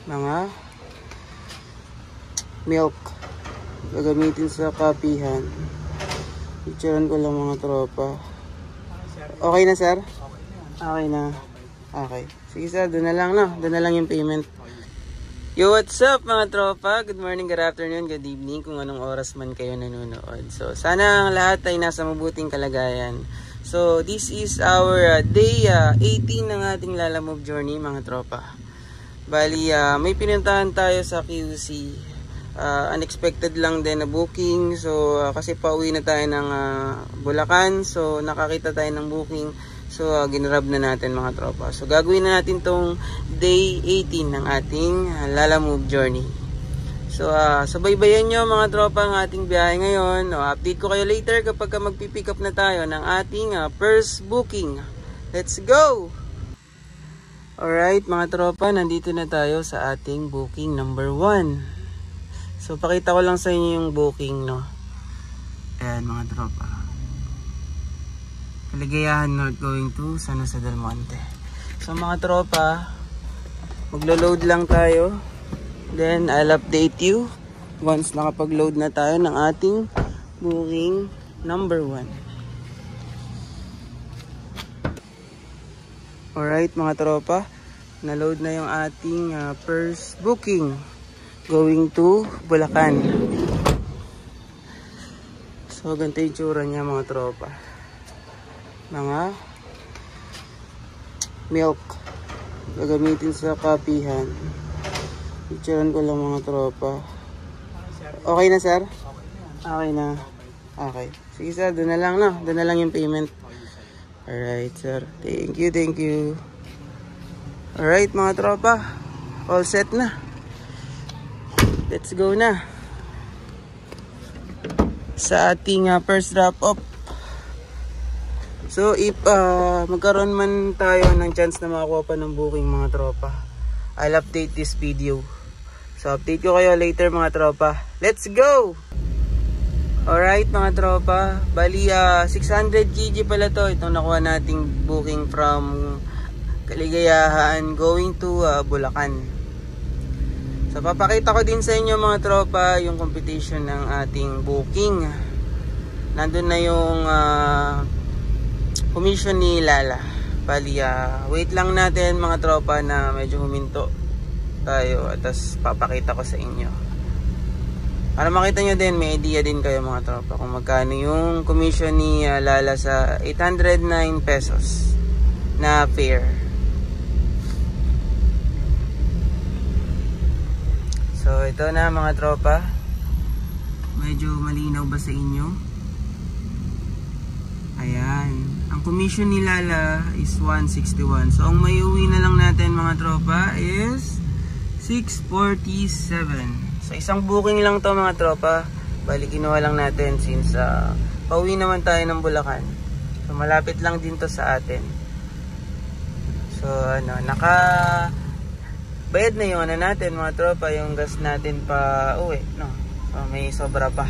mga milk. Gagamitin sa kapihan. Picturean ko lang mga tropa. Okay na sir? Okay na. Okay. Sige sir, doon na lang no. Doon na lang yung payment. Yo, what's up mga tropa? Good morning, good afternoon, good evening kung anong oras man kayo nanonood. So, sana ang lahat ay nasa mabuting kalagayan. So, this is our day 18 ng ating Lalamove journey mga tropa. Bali, may pinuntahan tayo sa QC. Unexpected lang din na booking. So, kasi pauwi na tayo ng Bulacan. So, nakakita tayo ng booking. So, ginrab na natin mga tropa. So, gagawin na natin tong day 18 ng ating Lalamove journey. So, subaybayan nyo mga tropa ang ating biyahe ngayon. Update ko kayo later kapag magpipick up na tayo ng ating first booking. Let's go! Alright mga tropa, nandito na tayo sa ating booking number 1. So, pakita ko lang sa inyo yung booking, no? Ayan mga tropa. Kaligayahan North going to San Jose del Monte. So mga tropa, maglo-load lang tayo. Then I'll update you once nakapag-load na tayo ng ating booking number 1. Alright mga tropa, na-load na yung ating first booking going to Bulacan. So ganito yung tsura niya mga tropa. Mga milk. Gagamitin sa kapihan. Picturean ko lang mga tropa. Okay na sir? Okay na. Okay. Sige sir, doon na lang no. Doon na lang yung payment. Alright sir. Thank you, thank you. Alright mga tropa. All set na. Let's go na. Sa ating first drop off. So if magkaroon man tayo ng chance na makakuha pa ng booking mga tropa, I'll update this video. So update ko kayo later mga tropa. Let's go! Alright mga tropa, bali 600 kg pala to. Itong nakuha nating booking from Kaligayahan going to Bulacan. So papakita ko din sa inyo mga tropa yung competition ng ating booking. Nandun na yung commission ni Lala. Bali, wait lang natin mga tropa na medyo huminto tayo at tas papakita ko sa inyo. Para makita nyo din, may idea din kayo mga tropa kung magkano yung commission ni Lala sa 809 pesos na fare. So, ito na mga tropa. Medyo malinaw ba sa inyo? Ayan. Ang commission ni Lala is 161. So, ang may uwi na lang natin mga tropa is 647. So, isang booking lang to mga tropa. Bali, ginawa lang natin since pauwi naman tayo ng Bulacan. So, malapit lang din to sa atin. So, bayad na yung natin mga tropa, yung gas natin pa uwi, no? So, may sobra pa.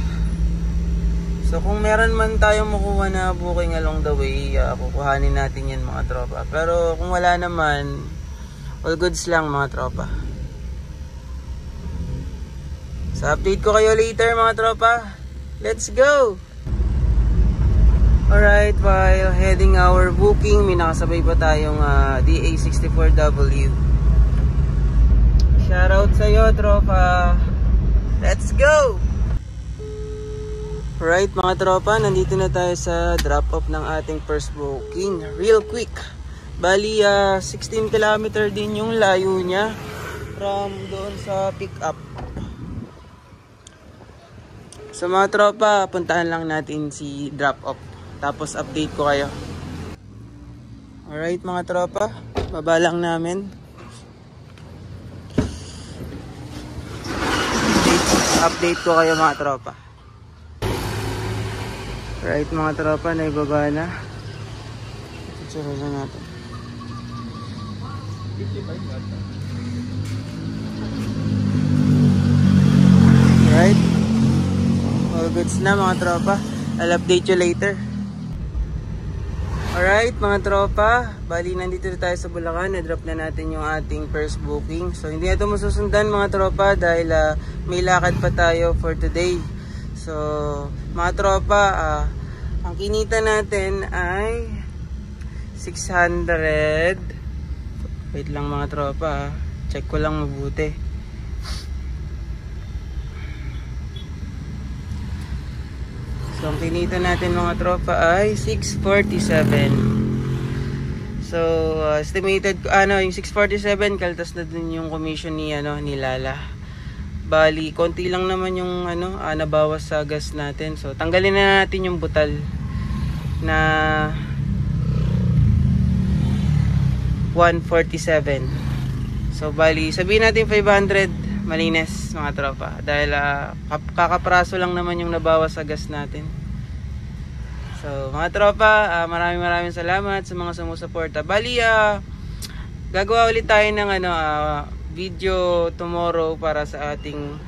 So kung meron man tayong makuha na booking along the way, kukuhanin natin yan mga tropa. Pero kung wala naman, all goods lang mga tropa. So update ko kayo later mga tropa. Let's go! Alright, while heading our booking, may nakasabay pa tayong DA64W. Shoutout sa'yo tropa. Let's go! Right mga tropa, nandito na tayo sa drop off ng ating first booking. Real quick. Bali 16 km din yung layo niya from doon sa pick up. So mga tropa, puntahan lang natin si drop off. Tapos update ko kayo. Alright mga tropa, baba lang namin. Update ko kayo mga tropa. Right mga tropa, naibaba na. Itsura na natin. Right, all goods na mga tropa. I'll update you later. Alright mga tropa, bali nandito na tayo sa Bulacan, na-drop na natin yung ating first booking. So hindi na ito masusundan mga tropa dahil may lakad pa tayo for today. So mga tropa, ang kinita natin ay 600. Wait lang mga tropa, check ko lang mabuti. So, ang kinita natin mga tropa ay 647. So, estimated, yung 647, kaltas na din yung commission ni Lala. Bali, konti lang naman yung, nabawas sa gas natin. So, tanggalin na natin yung butal na 147. So, bali, sabihin natin 500. Malinis mga tropa dahil kakapraso lang naman yung nabawas sa gas natin. So mga tropa, maraming salamat sa mga sumusuporta. Bali gagawa ulit tayo ng video tomorrow para sa ating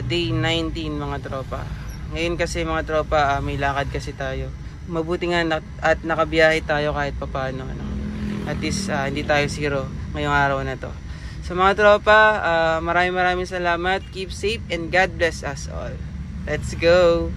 day 19 mga tropa. Ngayon kasi mga tropa, may lakad kasi tayo. Mabuti nga at nakabiyahe tayo kahit papaano. At least hindi tayo zero ngayong araw na to. So mga tropa, maraming salamat. Keep safe and God bless us all. Let's go!